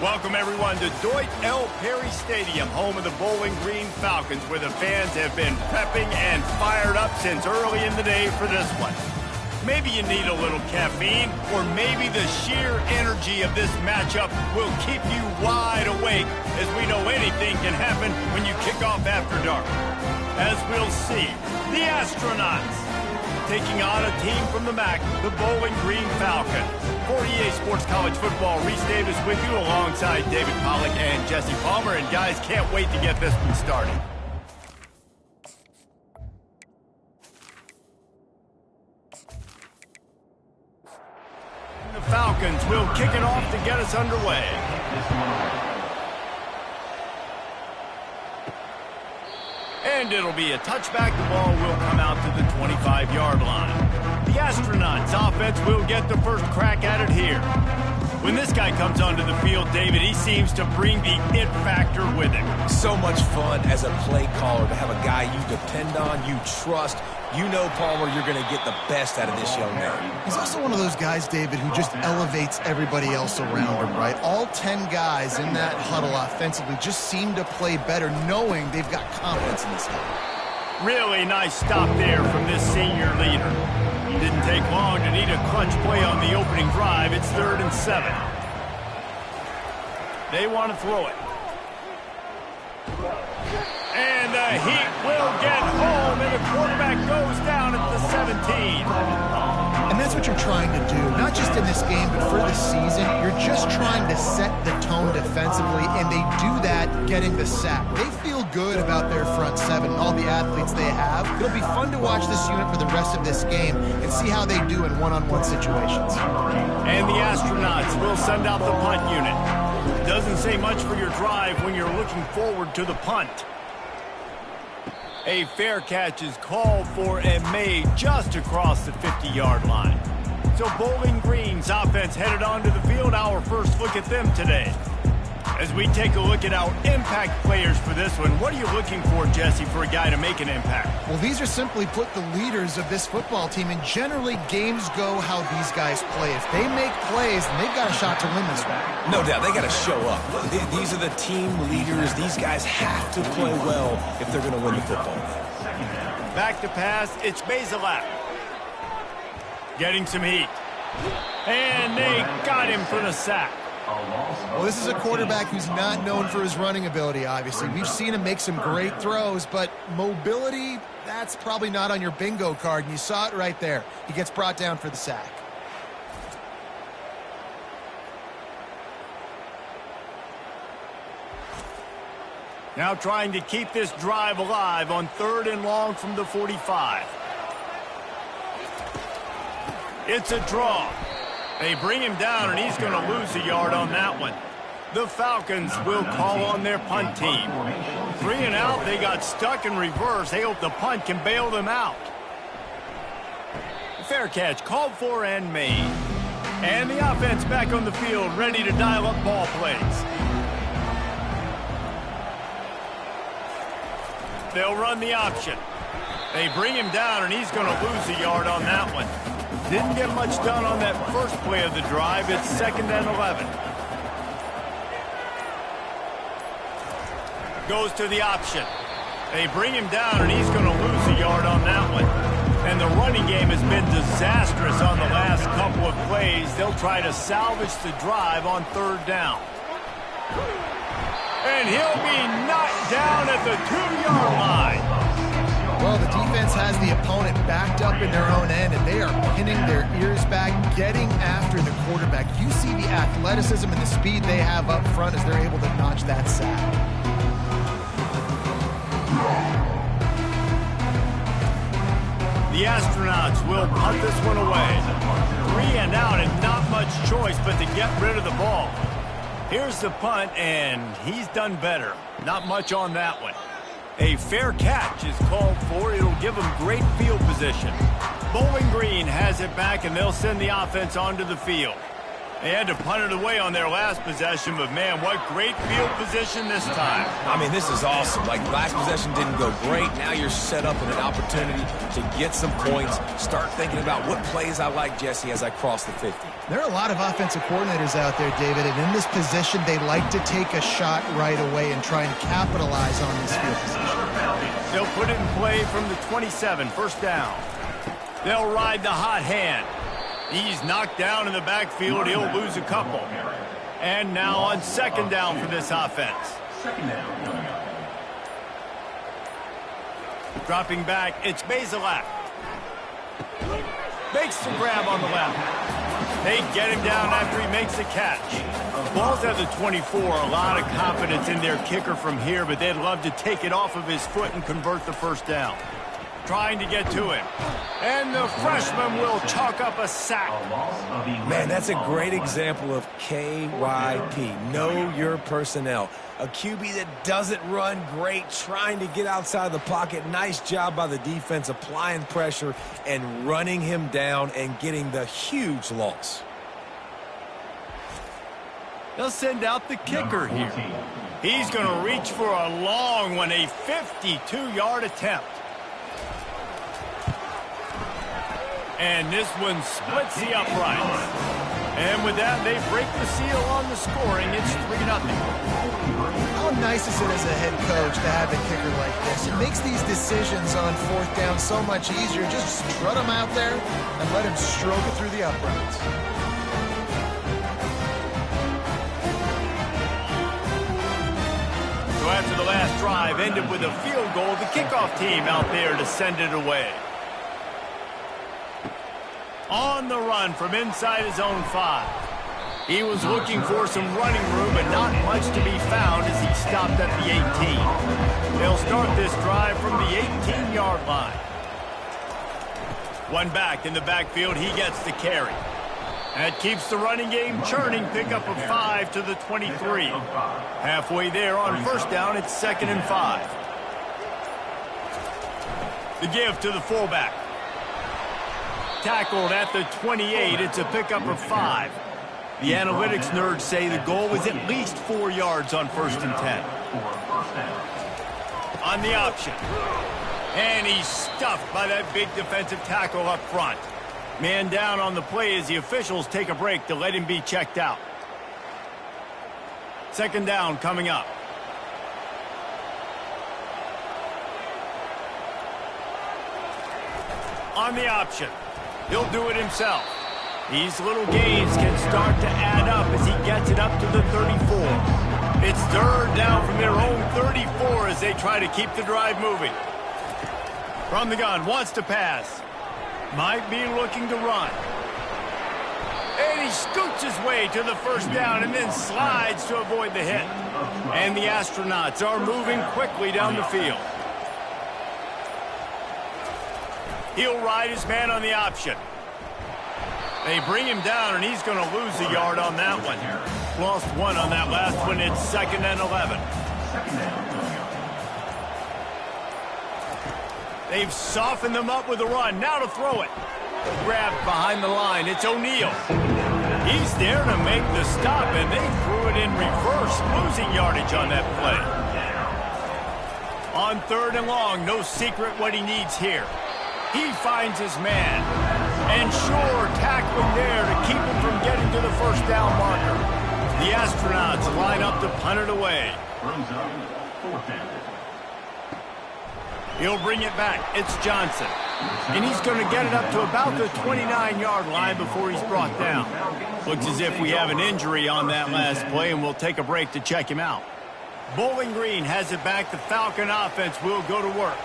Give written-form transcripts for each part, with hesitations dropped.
Welcome, everyone, to Dwight L. Perry Stadium, home of the Bowling Green Falcons, where the fans have been prepping and fired up since early in the day for this one. Maybe you need a little caffeine, or maybe the sheer energy of this matchup will keep you wide awake, as we know anything can happen when you kick off after dark. As we'll see, the Astronauts taking on a team from the MAC, the Bowling Green Falcons. For EA Sports College Football, Reese Davis with you alongside David Pollack and Jesse Palmer. And guys, can't wait to get this one started. The Falcons will kick it off to get us underway. And it'll be a touchback. The ball will come out to the 25-yard line. The Astronauts offense will get the first crack at it here. When this guy comes onto the field, David, he seems to bring the it factor with him. So much fun as a play caller to have a guy you depend on, you trust. You know, Palmer, you're going to get the best out of this young man. He's also one of those guys, David, who just elevates everybody else around him, right? All 10 guys in that huddle offensively just seem to play better knowing they've got confidence in this guy. Really nice stop there from this senior leader. Didn't take long to need a clutch play on the opening drive. It's 3rd and 7. They want to throw it. And the Heat will get home, and the quarterback goes down at the 17. And that's what you're trying to do, not just in this game, but for the season. You're just trying to set the tone defensively, and they do that getting the sack. They feel good about their front seven and all the athletes they have. It'll be fun to watch this unit for the rest of this game and see how they do in one-on-one situations. And the Astronauts will send out the punt unit. Doesn't say much for your drive when you're looking forward to the punt. A fair catch is called for and made just across the 50-yard line. So Bowling Green's offense headed onto the field. Our first look at them today. As we take a look at our impact players for this one, what are you looking for, Jesse, for a guy to make an impact? Well, these are simply put the leaders of this football team, and generally games go how these guys play. If they make plays, then they've got a shot to win this one. No doubt, they got to show up. These are the team leaders. These guys have to play well if they're going to win the football. Back to pass, it's Bazelak. Getting some heat. And they got him for the sack. Well, this is a quarterback who's not known for his running ability, obviously. We've seen him make some great throws, but mobility, that's probably not on your bingo card, and you saw it right there. He gets brought down for the sack. Now trying to keep this drive alive on 3rd and long from the 45. It's a draw. They bring him down, and he's going to lose a yard on that one. The Falcons will call on their punt team. 3 and out, they got stuck in reverse. They hope the punt can bail them out. Fair catch called for and made. And the offense back on the field, ready to dial up ball plays. They'll run the option. They bring him down, and he's going to lose a yard on that one. Didn't get much done on that first play of the drive. It's 2nd and 11. Goes to the option. They bring him down, and he's going to lose a yard on that one. And the running game has been disastrous on the last couple of plays. They'll try to salvage the drive on 3rd down. And he'll be knocked down at the 2-yard line. Well, the defense has the opponent backed up in their own end, and they are pinning their ears back, getting after the quarterback. You see the athleticism and the speed they have up front as they're able to notch that sack. The Astronauts will punt this one away. 3 and out, and not much choice but to get rid of the ball. Here's the punt, and he's done better. Not much on that one. A fair catch is called for. It'll give them great field position. Bowling Green has it back, and they'll send the offense onto the field. They had to punt it away on their last possession, but man, what great field position this time. I mean, this is awesome. Like, last possession didn't go great. Now you're set up in an opportunity to get some points. Start thinking about what plays I like, Jesse, as I cross the 50. There are a lot of offensive coordinators out there, David, and in this position, they like to take a shot right away and try and capitalize on this field position. They'll put it in play from the 27, first down. They'll ride the hot hand. He's knocked down in the backfield. He'll lose a couple. And now on second down for this offense. Dropping back, it's Bazelak. Makes the grab on the left. They get him down after he makes the catch. Ball's at the 24. A lot of confidence in their kicker from here, but they'd love to take it off of his foot and convert the first down. Trying to get to him. And the freshman will chalk up a sack. Man, that's a great example of KYP. Know your personnel. A QB that doesn't run great, trying to get outside the pocket. Nice job by the defense applying pressure and running him down and getting the huge loss. They'll send out the kicker here. He's going to reach for a long one, a 52-yard attempt. And this one splits the uprights. And with that, they break the seal on the scoring. It's 3-0. How nice is it as a head coach to have a kicker like this? It makes these decisions on fourth down so much easier. Just strut him out there and let him stroke it through the uprights. So after the last drive ended with a field goal, the kickoff team out there to send it away. On the run from inside his own 5. He was looking for some running room, but not much to be found as he stopped at the 18. They'll start this drive from the 18-yard line. One back in the backfield, he gets the carry. That keeps the running game churning. Pickup of 5 to the 23. Halfway there on first down, it's 2nd and 5. The give to the fullback. Tackled at the 28. It's a pickup of 5. The analytics nerds say the goal was at least 4 yards on 1st and 10. On the option. And he's stuffed by that big defensive tackle up front. Man down on the play as the officials take a break to let him be checked out. 2nd down coming up. On the option. He'll do it himself. These little gains can start to add up as he gets it up to the 34. It's 3rd down from their own 34 as they try to keep the drive moving. From the gun, wants to pass. Might be looking to run. And he scoots his way to the first down and then slides to avoid the hit. And the Astronauts are moving quickly down the field. He'll ride his man on the option. They bring him down, and he's going to lose a yard on that one. Lost 1 on that last one. It's 2nd and 11. They've softened them up with a run. Now to throw it. Grabbed behind the line. It's O'Neal. He's there to make the stop, and they threw it in reverse, losing yardage on that play. On 3rd and long, no secret what he needs here. He finds his man. And sure, tackling there to keep him from getting to the first down marker. The Astronauts line up to punt it away. He'll bring it back. It's Johnson. And he's going to get it up to about the 29-yard line before he's brought down. Looks as if we have an injury on that last play, and we'll take a break to check him out. Bowling Green has it back. The Falcon offense will go to work.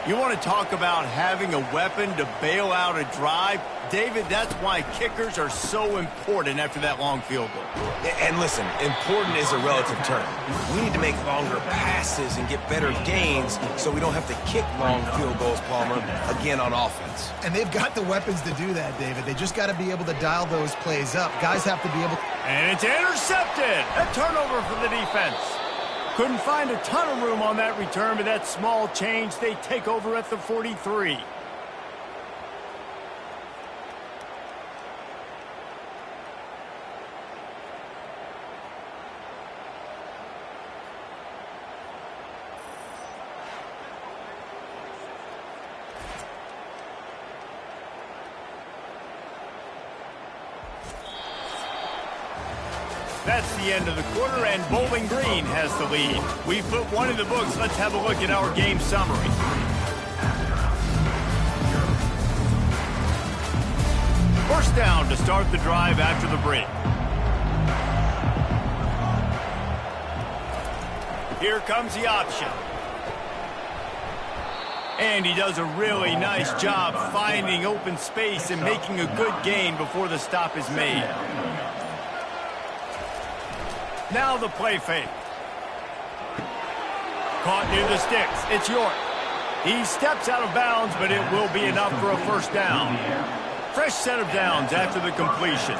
You want to talk about having a weapon to bail out a drive? David, that's why kickers are so important after that long field goal. And listen, important is a relative term. We need to make longer passes and get better gains so we don't have to kick long field goals, Palmer, again on offense. And they've got the weapons to do that, David. They just got to be able to dial those plays up. Guys have to be able to... And it's intercepted. A turnover for the defense. Couldn't find a ton of room on that return, but that small change, they take over at the 43. That's the end of the quarter, and Bowling Green has the lead. We've put one in the books. Let's have a look at our game summary. First down to start the drive after the break. Here comes the option. And he does a really nice job finding open space and making a good gain before the stop is made. Now the play fake. Caught near the sticks. It's York. He steps out of bounds, but it will be enough for a first down. Fresh set of downs after the completion.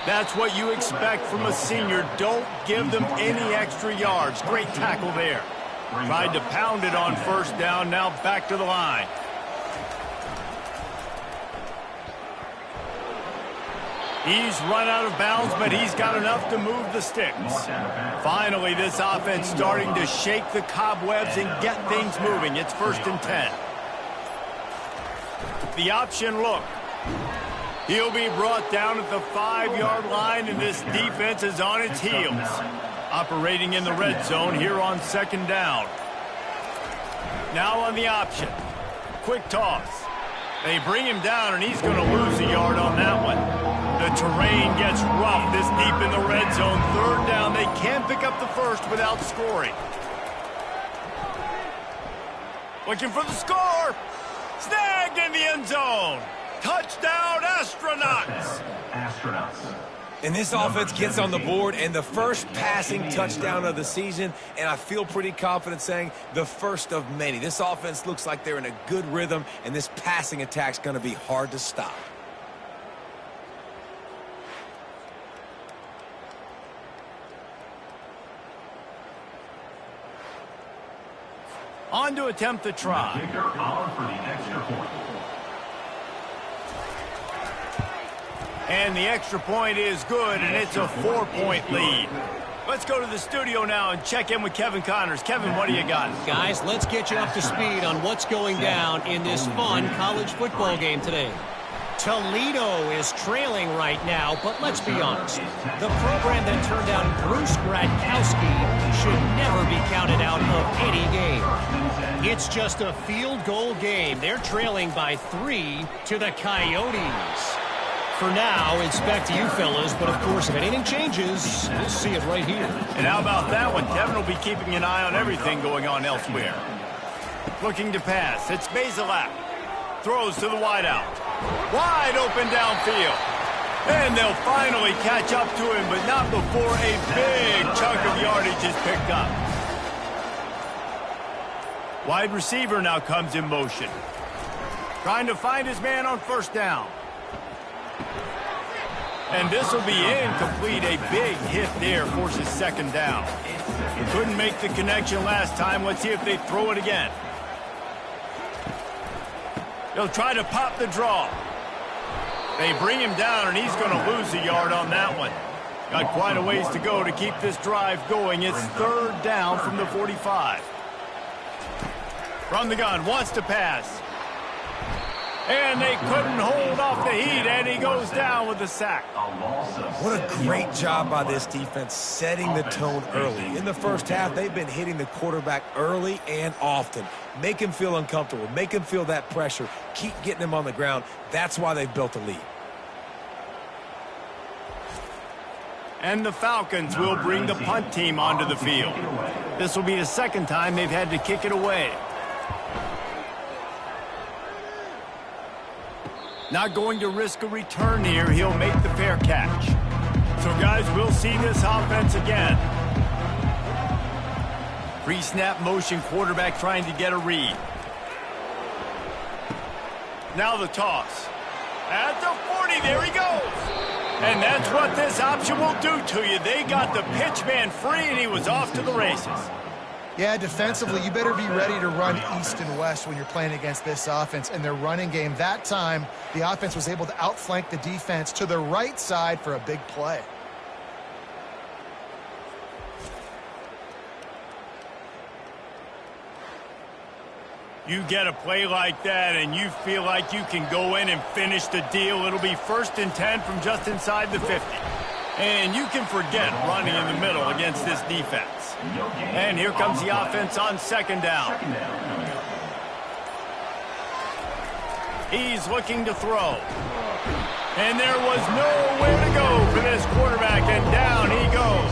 That's what you expect from a senior. Don't give them any extra yards. Great tackle there. Tried to pound it on first down. Now back to the line. He's run out of bounds, but he's got enough to move the sticks. Finally, this offense starting to shake the cobwebs and get things moving. It's 1st and 10. The option look. He'll be brought down at the 5-yard line, and this defense is on its heels. Operating in the red zone here on 2nd down. Now on the option. Quick toss. They bring him down, and he's going to lose a yard on that one. The terrain gets rough this deep in the red zone. 3rd down. They can't pick up the first without scoring. Looking for the score. Snagged in the end zone. Touchdown, Astronauts! And this offense gets on the board, and the first passing touchdown of the season, and I feel pretty confident saying the first of many. This offense looks like they're in a good rhythm, and this passing attack's going to be hard to stop. On to attempt the try. And the extra point is good, and it's a 4-point lead. Let's go to the studio now and check in with Kevin Connors. Kevin, what do you got? Guys, let's get you up to speed on what's going down in this fun college football game today. Toledo is trailing right now, but let's be honest. The program that turned out Bruce Gradkowski should never be counted out of any game. It's just a field goal game. They're trailing by 3 to the Coyotes. For now, it's back to you fellas, but of course, if anything changes, we'll see it right here. And how about that one? Kevin will be keeping an eye on everything going on elsewhere. Looking to pass. It's Bazelak. Throws to the wideout. Wide open downfield. And they'll finally catch up to him, but not before a big chunk of yardage is picked up. Wide receiver now comes in motion. Trying to find his man on first down. And this will be incomplete. A big hit there forces 2nd down. Couldn't make the connection last time. Let's see if they throw it again. They'll try to pop the draw. They bring him down, and he's going to lose a yard on that one. Got quite a ways to go to keep this drive going. It's 3rd down from the 45. From the gun, wants to pass. And they couldn't hold off the heat, and he goes down with the sack. What a great job by this defense setting the tone early. In the first half, they've been hitting the quarterback early and often. Make him feel uncomfortable. Make him feel that pressure. Keep getting him on the ground. That's why they've built a lead. And the Falcons will bring the punt team onto the field. This will be the 2nd time they've had to kick it away. Not going to risk a return here. He'll make the fair catch. So, guys, we'll see this offense again. Pre-snap motion, quarterback trying to get a read. Now the toss. At the 40, there he goes. And that's what this option will do to you. They got the pitch man free, and he was off to the races. Yeah, defensively, you better be ready to run east and west when you're playing against this offense. And their running game, that time, the offense was able to outflank the defense to the right side for a big play. You get a play like that and you feel like you can go in and finish the deal. It'll be 1st and 10 from just inside the 50. And you can forget running in the middle against this defense. And here comes the offense on 2nd down. He's looking to throw. And there was nowhere to go for this quarterback, and down he goes.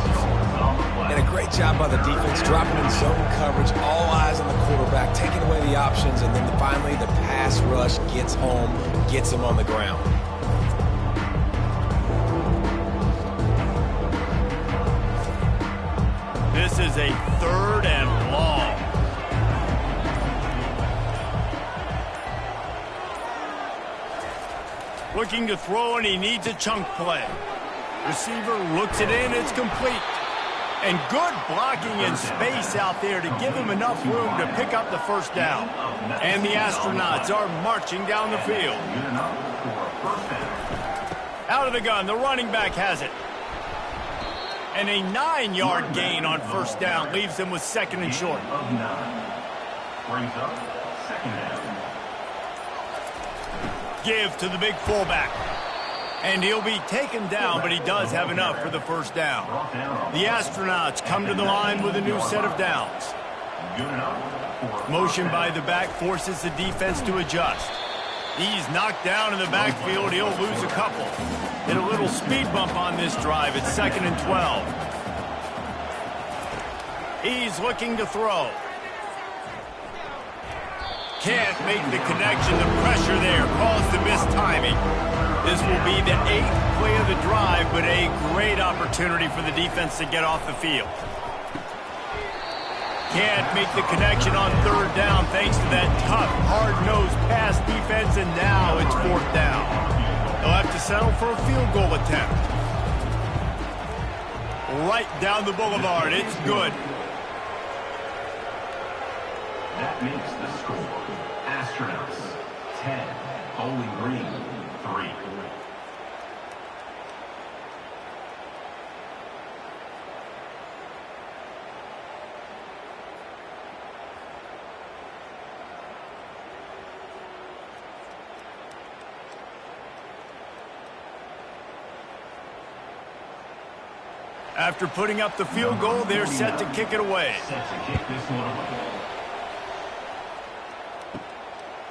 And a great job by the defense, dropping in zone coverage, all eyes on the quarterback, taking away the options, and then finally the pass rush gets home, gets him on the ground. This is a 3rd and long. Looking to throw, and he needs a chunk play. Receiver looks it in, it's complete. And good blocking in space out there to give him enough room to pick up the 1st down. And the Astronauts are marching down the field. Out of the gun, the running back has it. And a 9-yard gain on 1st down leaves them with 2nd and short. Brings up 2nd down. Give to the big fullback. And he'll be taken down, but he does have enough for the 1st down. The Astronauts come to the line with a new set of downs. Motion by the back forces the defense to adjust. He's knocked down in the backfield. He'll lose a couple. Hit a little speed bump on this drive. It's 2nd and 12. He's looking to throw. Can't make the connection. The pressure there caused the missed timing. This will be the 8th play of the drive, but a great opportunity for the defense to get off the field. Can't make the connection on 3rd down thanks to that tough, hard-nosed pass defense, and now it's 4th down. They'll have to settle for a field goal attempt. Right down the boulevard. It's good. That makes the score. Astronauts 10, Bowling Green 3. After putting up the field goal, they're set to kick it away. Set to kick this one away.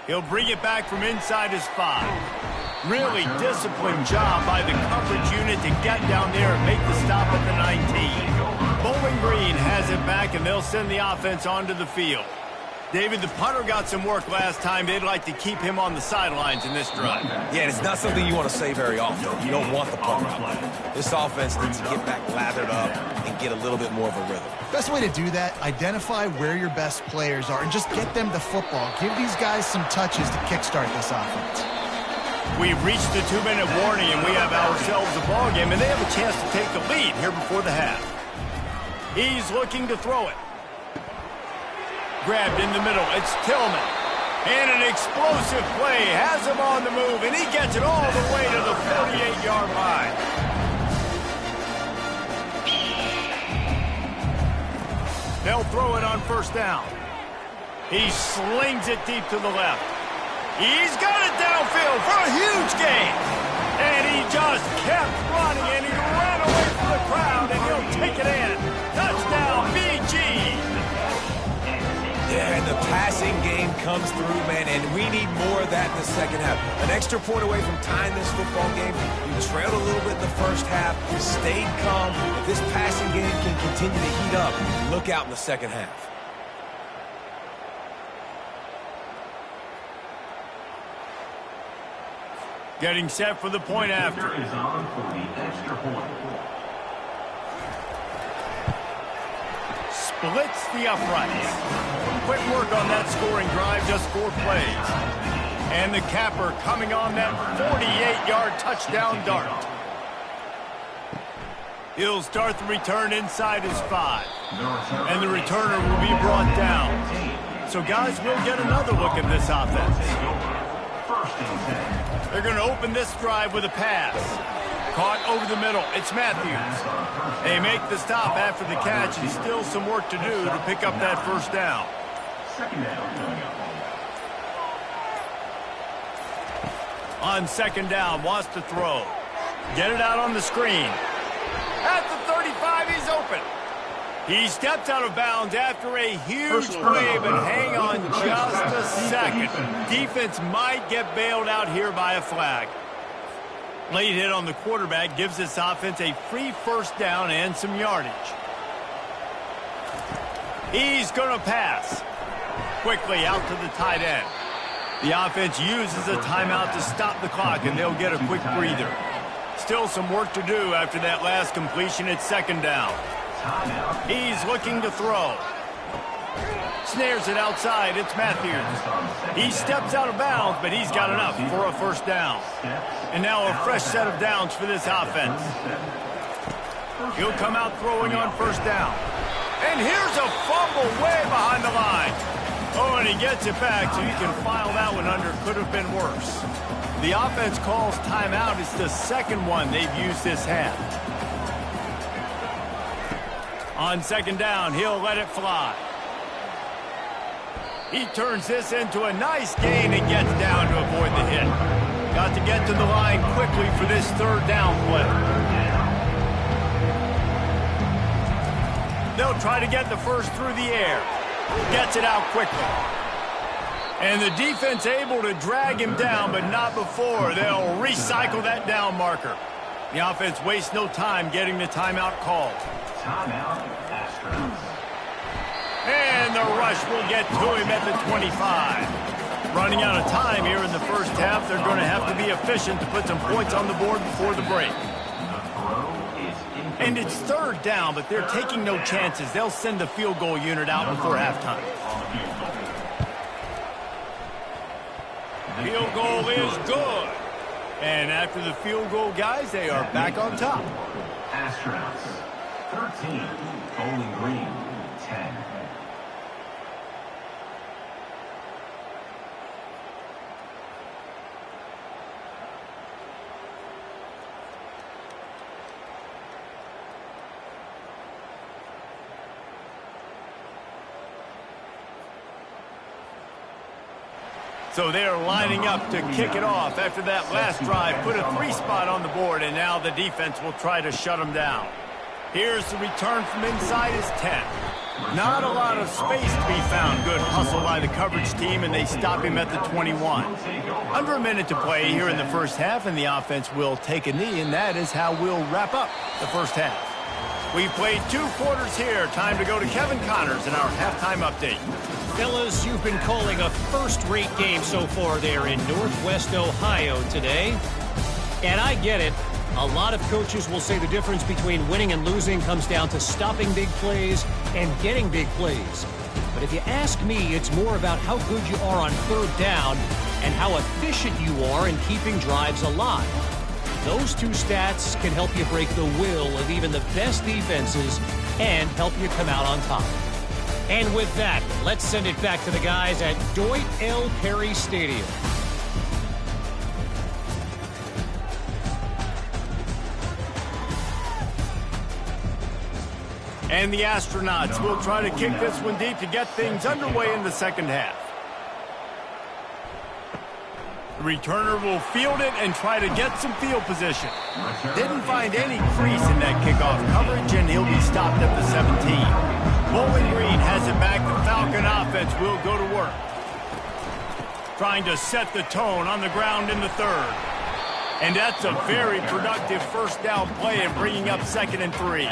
He'll bring it back from inside his 5. Really disciplined job by the coverage unit to get down there and make the stop at the 19. Bowling Green has it back, and they'll send the offense onto the field. David, the punter got some work last time. They'd like to keep him on the sidelines in this drive. Yeah, it's not something you want to say very often. You don't want the punter out there. This offense needs to get back lathered up and get a little bit more of a rhythm. Best way to do that, identify where your best players are and just get them the football. Give these guys some touches to kickstart this offense. We've reached the 2-minute warning, and we have ourselves a ball game, and they have a chance to take the lead here before the half. He's looking to throw it. Grabbed in the middle. It's Tillman. And an explosive play has him on the move, and he gets it all the way to the 48-yard line. They'll throw it on 1st down. He slings it deep to the left. He's got it downfield for a huge gain. And he just kept running, and he ran away from the crowd, and he'll take it in. Touchdown, BG. Yeah, and the passing game comes through, man, and we need more of that in the 2nd half. An extra point away from tying this football game. You trailed a little bit in the 1st half, stayed calm. If this passing game can continue to heat up, look out in the 2nd half. Getting set for the point after. Is on for the extra point. Splits the uprights. Quick work on that scoring drive, just 4 plays. And the capper coming on that 48-yard touchdown dart. He'll start the return inside his 5. And the returner will be brought down. So guys, we'll get another look at this offense. They're going to open this drive with a pass. Caught over the middle. It's Matthews. They make the stop after the catch, and still some work to do to pick up that 1st down. 2nd down. On second down, wants to throw. Get it out on the screen. At the 35, he's open. He steps out of bounds after a huge play, but hang on just a second. Defense might get bailed out here by a flag. Late hit on the quarterback gives this offense a free first down and some yardage. He's going to pass. Quickly out to the tight end. The offense uses a timeout to stop the clock, and they'll get a quick breather. Still some work to do after that last completion at second down. He's looking to throw. Snares it outside. It's Matthews. He steps out of bounds, but he's got enough for a first down. And now a fresh set of downs for this offense. He'll come out throwing on first down. And here's a fumble way behind the line. Oh, and he gets it back, so you can file that one under. Could have been worse. The offense calls timeout. It's the second one they've used this half. On second down, he'll let it fly. He turns this into a nice gain and gets down to avoid the hit. Got to get to the line quickly for this third down play. They'll try to get the first through the air. Gets it out quickly. And the defense able to drag him down, but not before. They'll recycle that down marker. The offense wastes no time getting the timeout called. Timeout, Astros. And the rush will get to him at the 25. Running out of time here in the first half. They're going to have to be efficient to put some points on the board before the break. And it's third down, but they're taking no chances. They'll send the field goal unit out before halftime. Field goal is good. And after the field goal, guys, they are back on top. Astronauts, 13. Bowling Green, 10. So they're lining up to kick it off after that last drive. Put a 3-spot on the board, and now the defense will try to shut them down. Here's the return from inside his 10. Not a lot of space to be found. Good hustle by the coverage team, and they stop him at the 21. Under a minute to play here in the first half, and the offense will take a knee, and that is how we'll wrap up the first half. We've played 2 quarters here. Time to go to Kevin Connors in our halftime update. Fellas, you've been calling a first-rate game so far there in Northwest Ohio today. And I get it. A lot of coaches will say the difference between winning and losing comes down to stopping big plays and getting big plays. But if you ask me, it's more about how good you are on third down and how efficient you are in keeping drives alive. Those 2 stats can help you break the will of even the best defenses and help you come out on top. And with that, let's send it back to the guys at Dwight L. Perry Stadium. And the Astronauts will try to kick this one deep to get things underway in the second half. The returner will field it and try to get some field position. Didn't find any crease in that kickoff coverage, and he'll be stopped at the 17. Bowling Green has it back. The Falcon offense will go to work. Trying to set the tone on the ground in the third. And that's a very productive first down play and bringing up 2nd and 3.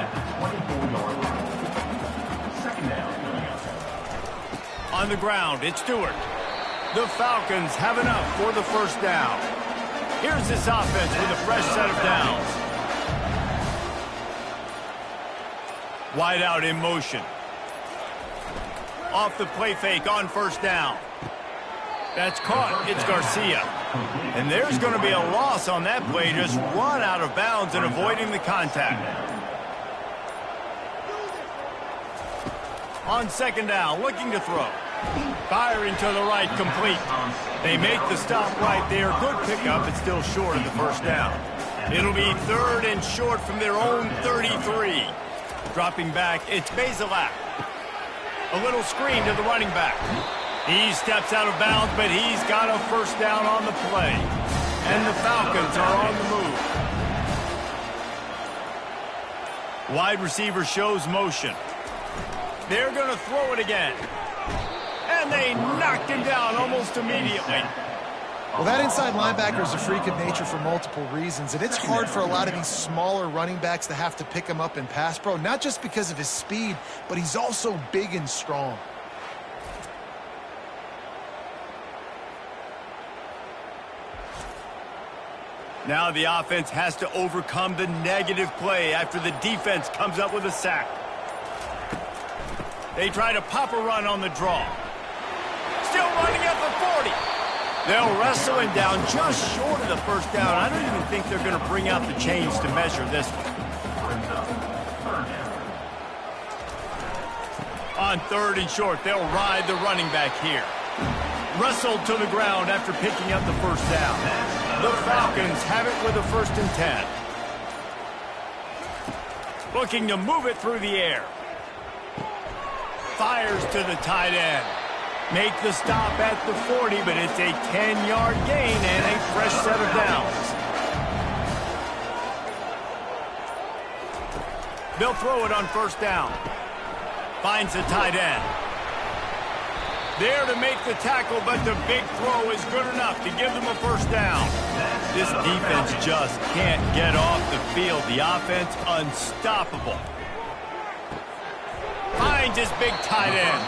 On the ground, it's Stewart. The Falcons have enough for the first down. Here's this offense with a fresh set of downs. Wide out in motion. Off the play fake on first down. That's caught. It's Garcia. And there's going to be a loss on that play. Just run out of bounds and avoiding the contact. On second down, looking to throw. Firing to the right, complete. They make the stop right there. Good pickup, but still short of the first down. It'll be 3rd and short from their own 33. Dropping back, it's Bazelak. A little screen to the running back. He steps out of bounds, but he's got a first down on the play. And the Falcons are on the move. Wide receiver shows motion. They're going to throw it again. And they knocked him down almost immediately. Well, that inside linebacker is a freak of nature for multiple reasons, and it's hard for a lot of these smaller running backs to have to pick him up in pass pro, not just because of his speed, but he's also big and strong. Now the offense has to overcome the negative play after the defense comes up with a sack. They try to pop a run on the draw. Still running at the 40. They'll wrestle him down just short of the first down. I don't even think they're going to bring out the chains to measure this one. On 3rd and short, they'll ride the running back here. Wrestled to the ground after picking up the first down. The Falcons have it with a 1st and 10. Looking to move it through the air. Fires to the tight end. Make the stop at the 40, but it's a 10-yard gain and a fresh set of downs. They'll throw it on 1st down. Finds the tight end. There to make the tackle, but the big throw is good enough to give them a 1st down. This defense just can't get off the field. The offense unstoppable. Finds his big tight end.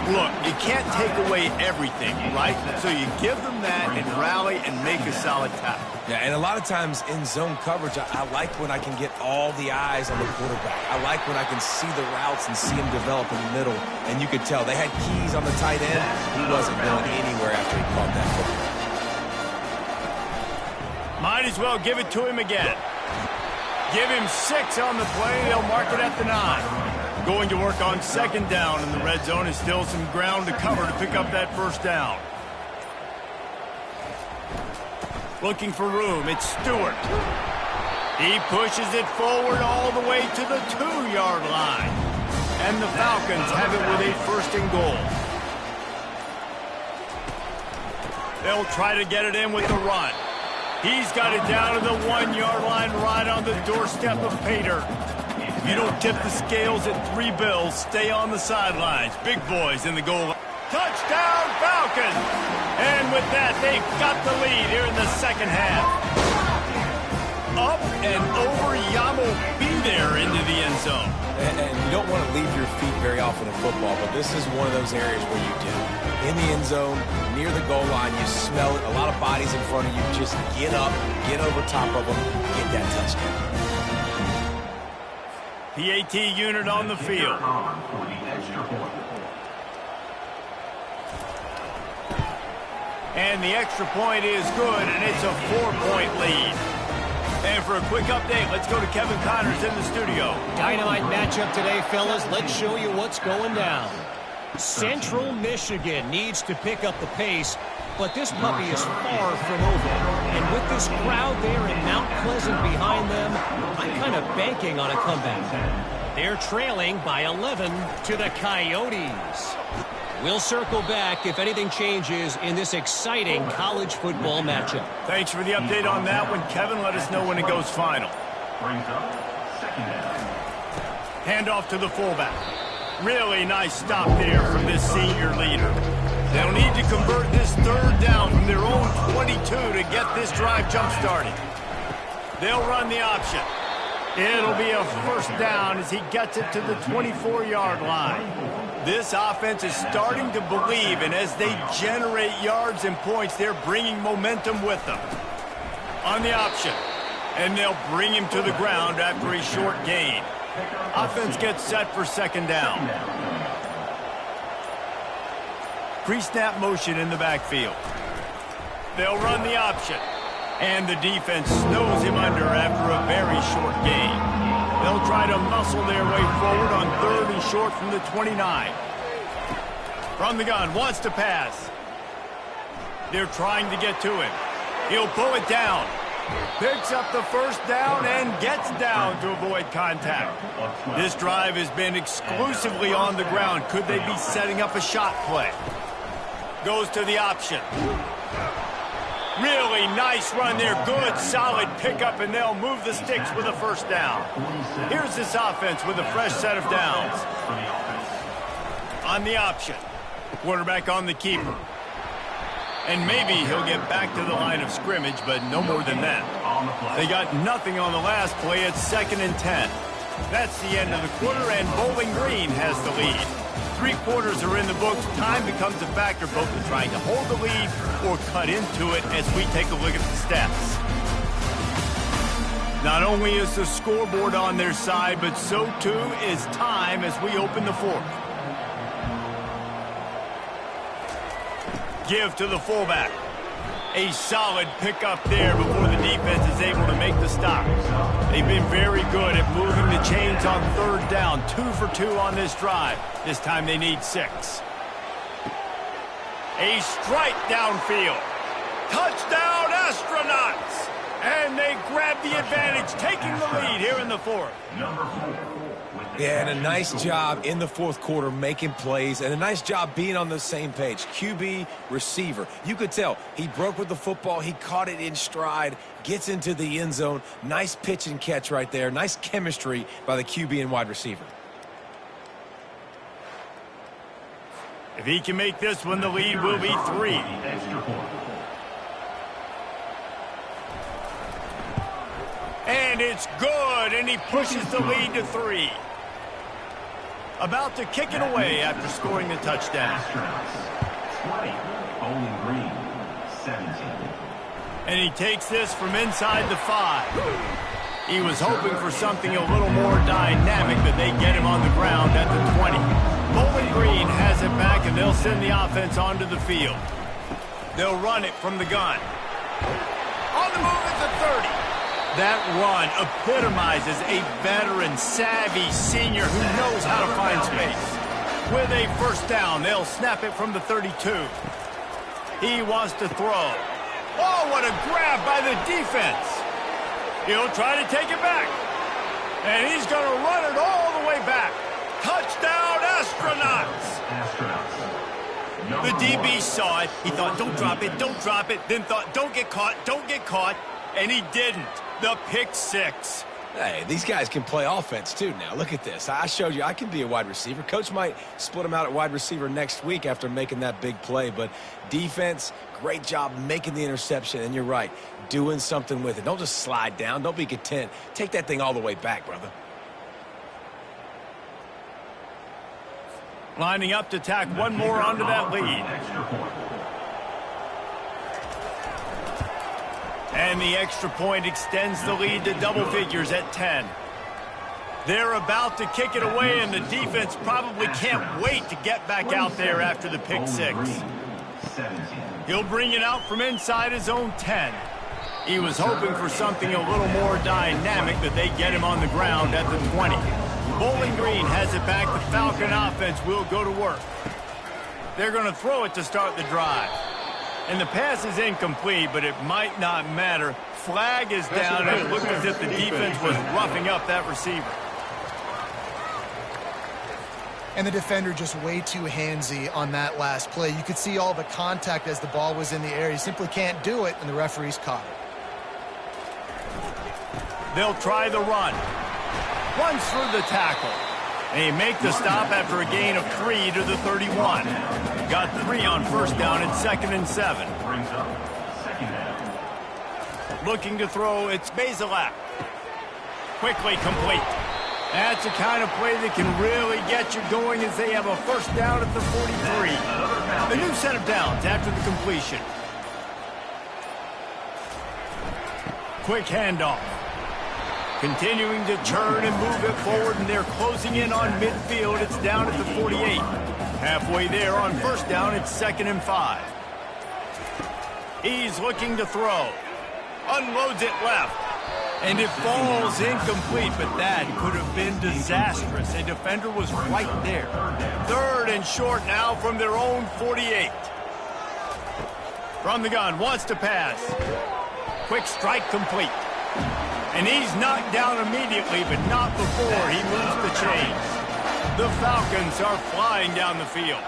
Look, you can't take away everything, right? So you give them that and rally and make a solid tackle. Yeah, and a lot of times in zone coverage, I like when I can get all the eyes on the quarterback. I like when I can see the routes and see him develop in the middle. And you could tell they had keys on the tight end. He wasn't going anywhere after he caught that football. Might as well give it to him again. Give him 6 on the play. They'll mark it at the 9. Going to work on 2nd down in the red zone is still some ground to cover to pick up that 1st down. Looking for room, it's Stewart. He pushes it forward all the way to the 2-yard line. And the Falcons have it with a 1st and goal. They'll try to get it in with the run. He's got it down to the 1-yard line right on the doorstep of pay dirt. You don't tip the scales at 3 bills. Stay on the sidelines. Big boys in the goal. Touchdown, Falcons! And with that, they've got the lead here in the 2nd half. Up and over, Yamo be there into the end zone. And you don't want to leave your feet very often in football, but this is one of those areas where you do. In the end zone, near the goal line, you smell it. A lot of bodies in front of you. Just get up, get over top of them, get that touchdown. PAT unit on the field. And the extra point is good, and it's a 4-point lead. And for a quick update, let's go to Kevin Connors in the studio. Dynamite matchup today, fellas. Let's show you what's going down. Central Michigan needs to pick up the pace, but this puppy is far from over. And with this crowd there in Mount Pleasant behind them, I'm kind of banking on a comeback. They're trailing by 11 to the Coyotes. We'll circle back if anything changes in this exciting college football matchup. Thanks for the update on that one, Kevin. Let us know when it goes final. Handoff to the fullback. Really nice stop there from this senior leader. They'll need to convert this 3rd down from their own 22 to get this drive jump-started. They'll run the option. It'll be a 1st down as he gets it to the 24-yard line. This offense is starting to believe, and as they generate yards and points, they're bringing momentum with them. On the option, and they'll bring him to the ground after a short gain. Offense gets set for 2nd down. Pre-snap motion in the backfield. They'll run the option. And the defense snows him under after a very short gain. They'll try to muscle their way forward on 3rd and short from the 29. From the gun, wants to pass. They're trying to get to him. He'll pull it down. Picks up the 1st down and gets down to avoid contact. This drive has been exclusively on the ground. Could they be setting up a shot play? Goes to the option. Really nice run there. Good, solid pickup, and they'll move the sticks with a first down. Here's this offense with a fresh set of downs. On the option. Quarterback on the keeper. And maybe he'll get back to the line of scrimmage, but no more than that. They got nothing on the last play. It's 2nd and 10. That's the end of the quarter, and Bowling Green has the lead. 3 quarters are in the books. Time becomes a factor both in trying to hold the lead or cut into it as we take a look at the stats. Not only is the scoreboard on their side, but so too is time as we open the 4th. Give to the fullback. A solid pickup there before the defense is able to make the stop. They've been very good at moving the chains on 3rd down. 2 for 2 on this drive. This time they need 6. A strike downfield. Touchdown, Astronauts! And they grab the advantage, taking the lead here in the 4th. Yeah, and a nice job in the 4th quarter making plays, and a nice job being on the same page. QB, receiver. You could tell he broke with the football. He caught it in stride, gets into the end zone. Nice pitch and catch right there. Nice chemistry by the QB and wide receiver. If he can make this one, the lead will be 3. And it's good, and he pushes the lead to 3. About to kick it away after scoring the touchdown. 20, Bowling Green, 17. And he takes this from inside the 5. He was hoping for something a little more dynamic, but they get him on the ground at the 20. Bowling Green has it back, and they'll send the offense onto the field. They'll run it from the gun. On the move at the 30. That run epitomizes a veteran, savvy senior who knows how to find space. With a first down, they'll snap it from the 32. He wants to throw. Oh, what a grab by the defense. He'll try to take it back. And he's going to run it all the way back. Touchdown, Astronauts! The DB saw it. He thought, don't drop it, don't drop it. Then thought, don't get caught, don't get caught. And he didn't. The pick 6. Hey, these guys can play offense too now. Look at this. I showed you I can be a wide receiver. Coach might split them out at wide receiver next week after making that big play. But defense, great job making the interception. And you're right, doing something with it. Don't just slide down. Don't be content. Take that thing all the way back, brother. Lining up to tack one more onto that lead. And the extra point extends the lead to double figures at 10. They're about to kick it away, and the defense probably can't wait to get back out there after the pick 6. He'll bring it out from inside his own 10. He was hoping for something a little more dynamic, but they get him on the ground at the 20. Bowling Green has it back. The Falcon offense will go to work. They're going to throw it to start the drive. And the pass is incomplete, but it might not matter. Flag is down, and it looked as if the defense was roughing up that receiver. And the defender just way too handsy on that last play. You could see all the contact as the ball was in the air. He simply can't do it, and the referees caught it. They'll try the run. Runs through the tackle. They make the stop after a gain of 3 to the 31. Got 3 on first down and 2nd and 7. Looking to throw, it's Basilak. Quickly complete. That's the kind of play that can really get you going as they have a first down at the 43. A new set of downs after the completion. Quick handoff. Continuing to turn and move it forward, and they're closing in on midfield. It's down at the 48. Halfway there on first down, it's 2nd and 5. He's looking to throw. Unloads it left. And it falls incomplete, but that could have been disastrous. A defender was right there. 3rd and short now from their own 48. From the gun, wants to pass. Quick strike complete. And he's knocked down immediately, but not before he moves the chains. The Falcons are flying down the field.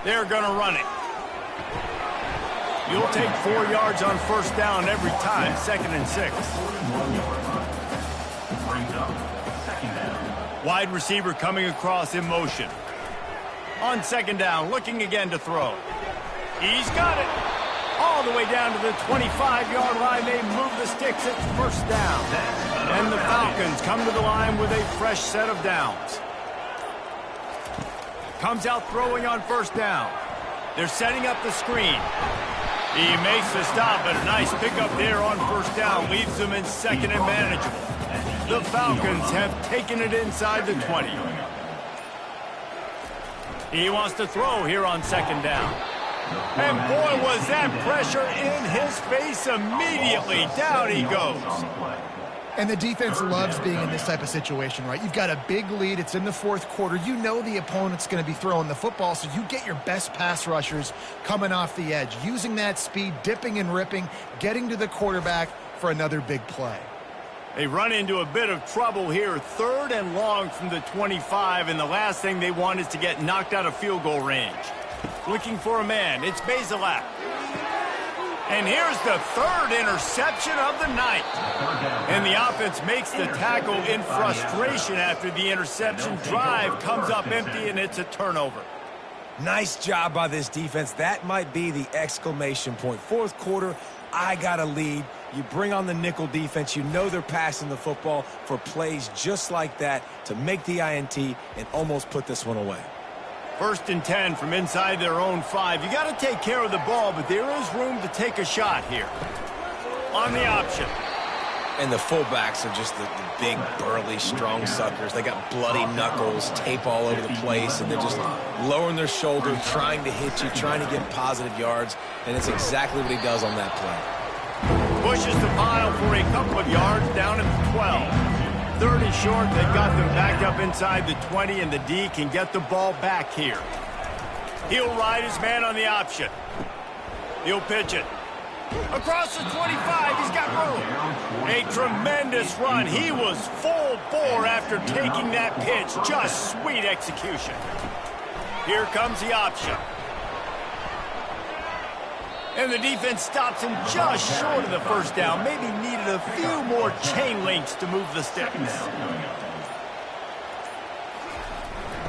They're going to run it. You'll take 4 yards on first down every time, 2nd and 6. Wide receiver coming across in motion. On 2nd down, looking again to throw. He's got it. All the way down to the 25-yard line. They move the sticks. It's first down. And the Falcons come to the line with a fresh set of downs. Comes out throwing on first down. They're setting up the screen. He makes the stop, but a nice pickup there on first down. Leaves them in 2nd and manageable. The Falcons have taken it inside the 20. He wants to throw here on 2nd down. And boy, was that pressure in his face immediately. Down he goes. And the defense loves being in this type of situation, right? You've got a big lead. It's in the 4th quarter. You know the opponent's going to be throwing the football, so you get your best pass rushers coming off the edge, using that speed, dipping and ripping, getting to the quarterback for another big play. They run into a bit of trouble here. 3rd and long from the 25, and the last thing they want is to get knocked out of field goal range. Looking for a man. It's Bazelak. And here's the 3rd interception of the night. And the offense makes the tackle in frustration after the interception. Drive comes up empty, and it's a turnover. Nice job by this defense. That might be the exclamation point. 4th quarter, I got a lead. You bring on the nickel defense. You know they're passing the football for plays just like that to make the INT and almost put this one away. 1st and 10 from inside their own 5. You got to take care of the ball, but there is room to take a shot here. On the option. And the fullbacks are just the big, burly, strong suckers. They got bloody knuckles, tape all over the place, and they're just lowering their shoulder, trying to hit you, trying to get positive yards, and it's exactly what he does on that play. Pushes the pile for a couple of yards down at the 12. 3rd and short. They've got them back up inside the 20, and the D can get the ball back here. He'll ride his man on the option. He'll pitch it. Across the 25, he's got room. A tremendous run. He was full bore after taking that pitch. Just sweet execution. Here comes the option. And the defense stops him just short of the first down. Maybe needed a few more chain links to move the sticks.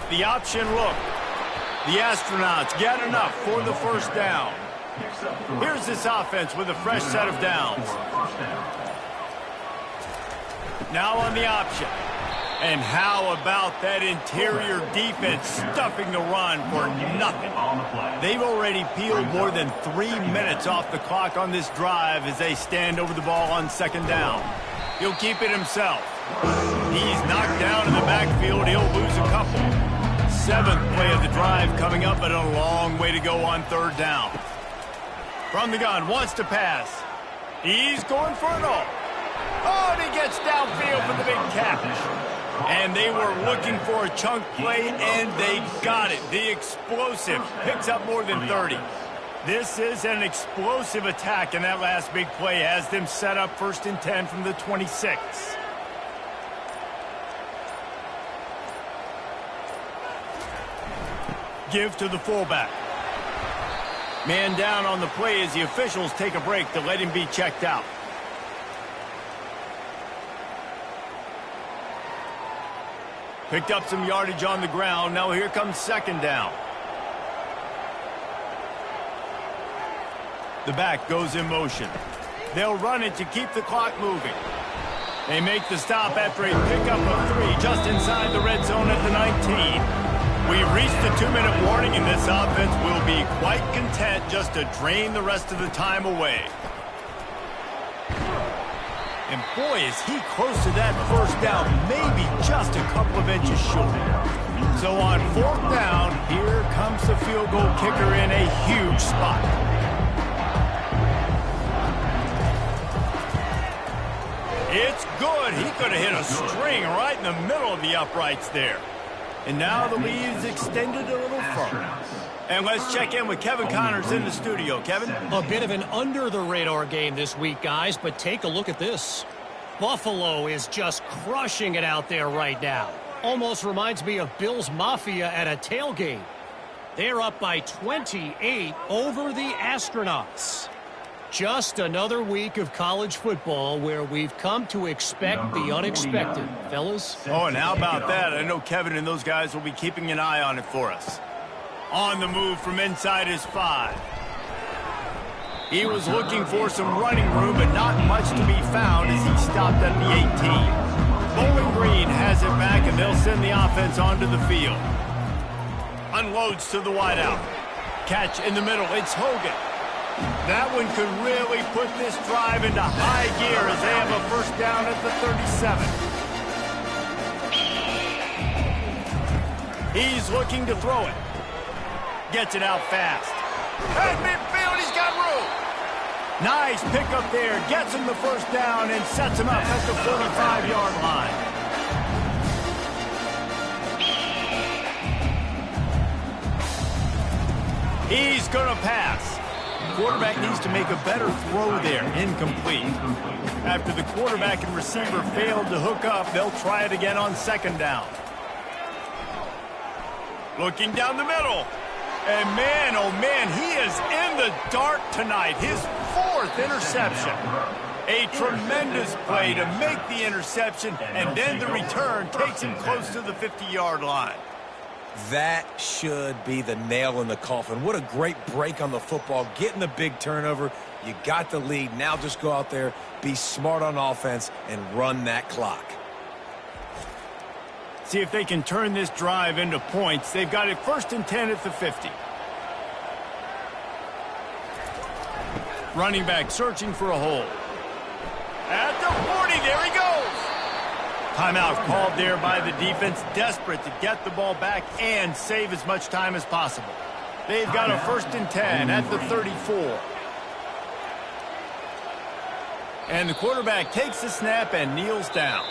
The option look. The Astronauts get enough for the first down. Here's this offense with a fresh set of downs. Now on the option. And how about that interior defense stuffing the run for nothing? They've already peeled more than 3 minutes off the clock on this drive as they stand over the ball on 2nd down. He'll keep it himself. He's knocked down in the backfield. He'll lose a couple. 7th play of the drive coming up, but a long way to go on 3rd down. From the gun, wants to pass. He's going for it all. Oh, and he gets downfield for the big catch. And they were looking for a chunk play, and they got it. The explosive picks up more than 30. This is an explosive attack, and that last big play has them set up 1st and 10 from the 26. Give to the fullback. Man down on the play as the officials take a break to let him be checked out. Picked up some yardage on the ground. Now here comes 2nd down. The back goes in motion. They'll run it to keep the clock moving. They make the stop after a pickup of 3 just inside the red zone at the 19. We've reached the 2-minute warning, and this offense will be quite content just to drain the rest of the time away. And boy, is he close to that first down, maybe just a couple of inches short. So on 4th down, here comes the field goal kicker in a huge spot. It's good. He could have hit a string right in the middle of the uprights there. And now the lead's extended a little further. And let's check in with Kevin Connors in the studio. Kevin? A bit of an under-the-radar game this week, guys, but take a look at this. Buffalo is just crushing it out there right now. Almost reminds me of Bill's Mafia at a tailgate. They're up by 28 over the Astronauts. Just another week of college football where we've come to expect the unexpected, fellas. Oh, and how about that? I know Kevin and those guys will be keeping an eye on it for us. On the move from inside his 5. He was looking for some running room, but not much to be found as he stopped at the 18. Bowling Green has it back, and they'll send the offense onto the field. Unloads to the wideout. Catch in the middle. It's Hogan. That one could really put this drive into high gear as they have a first down at the 37. He's looking to throw it. Gets it out fast. At midfield, he's got room. Nice pickup there. Gets him the first down and sets him up at the 45-yard line. He's going to pass. Quarterback needs to make a better throw there. Incomplete. After the quarterback and receiver failed to hook up, they'll try it again on second down. Looking down the middle. And man, oh man, he is in the dark tonight. His 4th interception. A tremendous play to make the interception, and then the return takes him close to the 50-yard line. That should be the nail in the coffin. What a great break on the football. Getting the big turnover. You got the lead. Now just go out there, be smart on offense, and run that clock. See if they can turn this drive into points. They've got it 1st and 10 at the 50. Running back searching for a hole. At the 40, there he goes. Timeout called there by the defense, desperate to get the ball back and save as much time as possible. They've got a 1st and 10 at the 34. And the quarterback takes the snap and kneels down.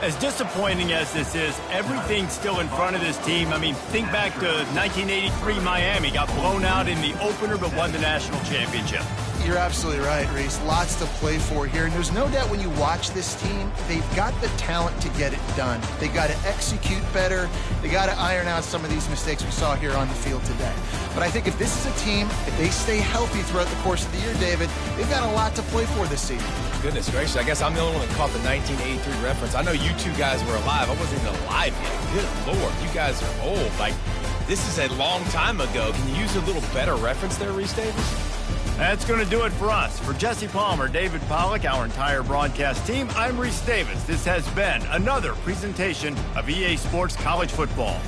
As disappointing as this is, everything's still in front of this team. I mean, think back to 1983 Miami. Got blown out in the opener but won the national championship. You're absolutely right, Reese. Lots to play for here. And there's no doubt when you watch this team, they've got the talent to get it done. They got to execute better. They got to iron out some of these mistakes we saw here on the field today. But I think if this is a team, if they stay healthy throughout the course of the year, David, they've got a lot to play for this season. Goodness gracious, I guess I'm the only one that caught the 1983 reference. I know you two guys were alive. I wasn't even alive yet. Good Lord, you guys are old. Like, this is a long time ago. Can you use a little better reference there, Reese Davis? That's going to do it for us. For Jesse Palmer, David Pollack, our entire broadcast team, I'm Reese Davis. This has been another presentation of EA Sports College Football.